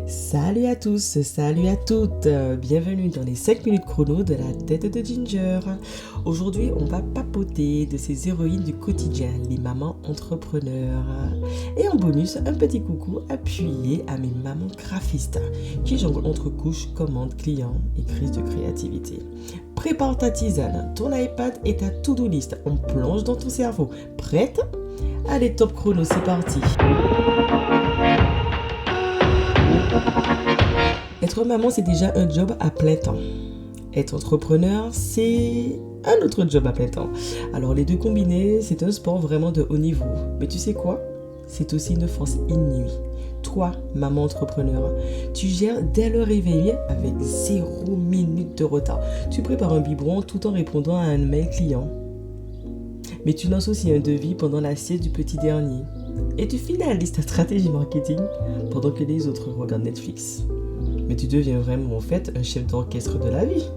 Salut à tous, salut à toutes, bienvenue dans les 5 minutes chrono de la tête de Ginger. Aujourd'hui, on va papoter de ces héroïnes du quotidien, les mamans entrepreneurs. Et en bonus, un petit coucou appuyé à mes mamans graphistes qui jonglent entre couches, commandes, clients et crises de créativité. Prépare ta tisane, ton iPad et ta to-do list, on plonge dans ton cerveau. Prête ? Allez, top chrono, c'est parti. Être maman, c'est déjà un job à plein temps. Être entrepreneur, c'est un autre job à plein temps. Alors les deux combinés, c'est un sport vraiment de haut niveau. Mais tu sais quoi ? C'est aussi une force inouïe. Toi, maman entrepreneur, tu gères dès le réveil avec 0 minute de retard. Tu prépares un biberon tout en répondant à un mail client. Mais tu lances aussi un devis pendant la sieste du petit dernier. Et tu finalises ta stratégie marketing pendant que les autres regardent Netflix. Mais tu deviens vraiment en fait un chef d'orchestre de la vie.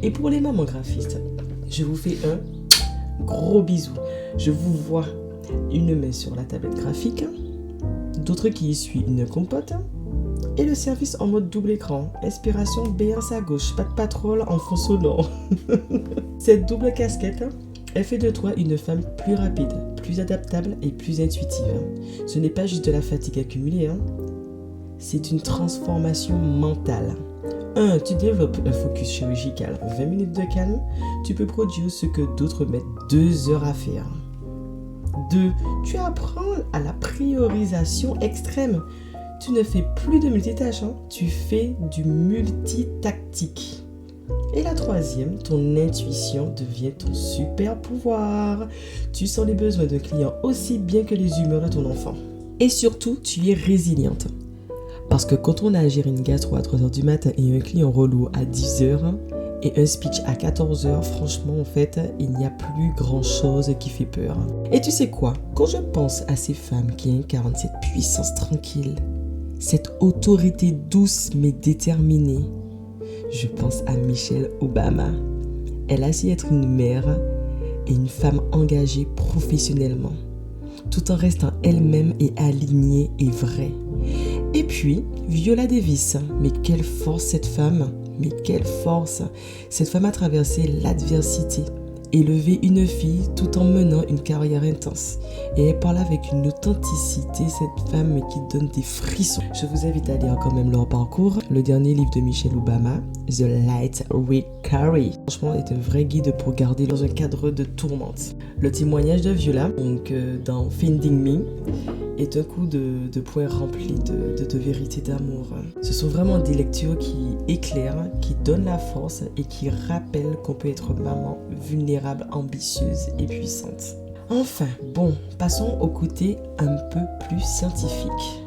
Et pour les mamans graphistes, je vous fais un gros bisou. Je vous vois une main sur la tablette graphique, d'autres qui essuient une compote, et le service en mode double écran. Inspiration béance à gauche, pas de patrol en fond sonore. Cette double casquette, elle fait de toi une femme plus rapide, plus adaptable et plus intuitive. Ce n'est pas juste de la fatigue accumulée, c'est une transformation mentale. 1. Tu développes un focus chirurgical. 20 minutes de calme, tu peux produire ce que d'autres mettent 2 heures à faire. 2. Tu apprends à la priorisation extrême. Tu ne fais plus de multitâches, tu fais du multitactique. Et la 3e, ton intuition devient ton super pouvoir. Tu sens les besoins d'un client aussi bien que les humeurs de ton enfant. Et surtout, tu es résiliente. Parce que quand on a à gérer une gastro à 3h du matin et un client relou à 10h et un speech à 14h, franchement, en fait, il n'y a plus grand-chose qui fait peur. Et tu sais quoi ? Quand je pense à ces femmes qui incarnent cette puissance tranquille, cette autorité douce mais déterminée, je pense à Michelle Obama. Elle a su être une mère et une femme engagée professionnellement, tout en restant elle-même et alignée et vraie. Et puis, Viola Davis, mais quelle force cette femme, mais quelle force. Cette femme a traversé l'adversité, élevé une fille tout en menant une carrière intense. Et elle parle avec une authenticité, cette femme qui donne des frissons. Je vous invite à lire quand même leur parcours. Le dernier livre de Michelle Obama, The Light We Carry. Franchement, est un vrai guide pour garder dans un cadre de tourmente. Le témoignage de Viola, donc dans Finding Me, est un coup de poing rempli de vérité, d'amour. Ce sont vraiment des lectures qui éclairent, qui donnent la force et qui rappellent qu'on peut être maman vulnérable, ambitieuse et puissante. Enfin, bon, passons au côté un peu plus scientifique.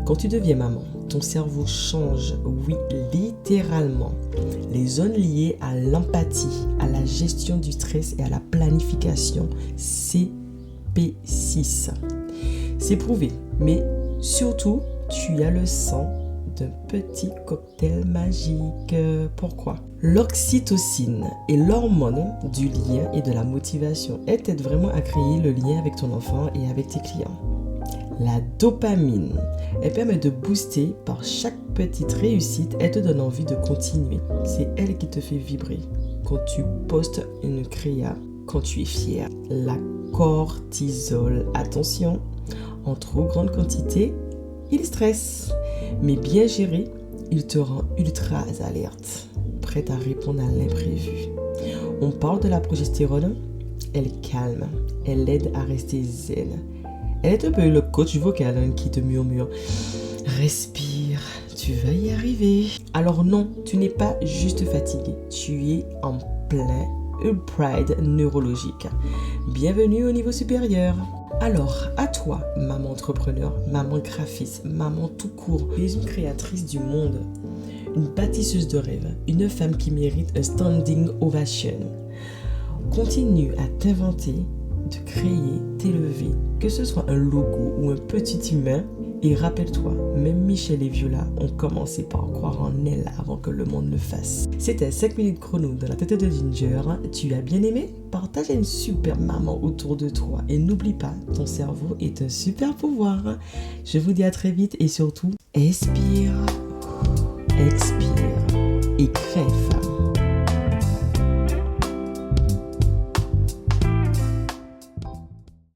Quand tu deviens maman, ton cerveau change, oui, littéralement. Les zones liées à l'empathie, à la gestion du stress et à la planification, P6. C'est prouvé, mais surtout, tu as le sang d'un petit cocktail magique. Pourquoi ? L'oxytocine est l'hormone du lien et de la motivation. Elle t'aide vraiment à créer le lien avec ton enfant et avec tes clients. La dopamine, elle permet de booster par chaque petite réussite. Elle te donne envie de continuer. C'est elle qui te fait vibrer. Quand tu postes une créa, quand tu es fier. La cortisol, attention, en trop grande quantité, il stresse. Mais bien géré, il te rend ultra alerte, prête à répondre à l'imprévu. On parle de la progestérone, elle calme, elle aide à rester zen. Elle est un peu le coach vocal qui te murmure « Respire, tu vas y arriver ». Alors non, tu n'es pas juste fatigué, tu es en plein upgrade neurologique. Bienvenue au niveau supérieur. Alors, à toi, maman entrepreneur, maman graphiste, maman tout court, tu es une créatrice du monde, une bâtisseuse de rêves, une femme qui mérite un standing ovation. Continue à t'inventer, de créer, t'élever, que ce soit un logo ou un petit humain, Et rappelle-toi, même Michel et Viola ont commencé par croire en elle avant que le monde le fasse. C'était 5 minutes chrono dans la tête de Ginger. Tu as bien aimé? Partage à une super maman autour de toi. Et n'oublie pas, ton cerveau est un super pouvoir. Je vous dis à très vite et surtout, expire, expire et crève.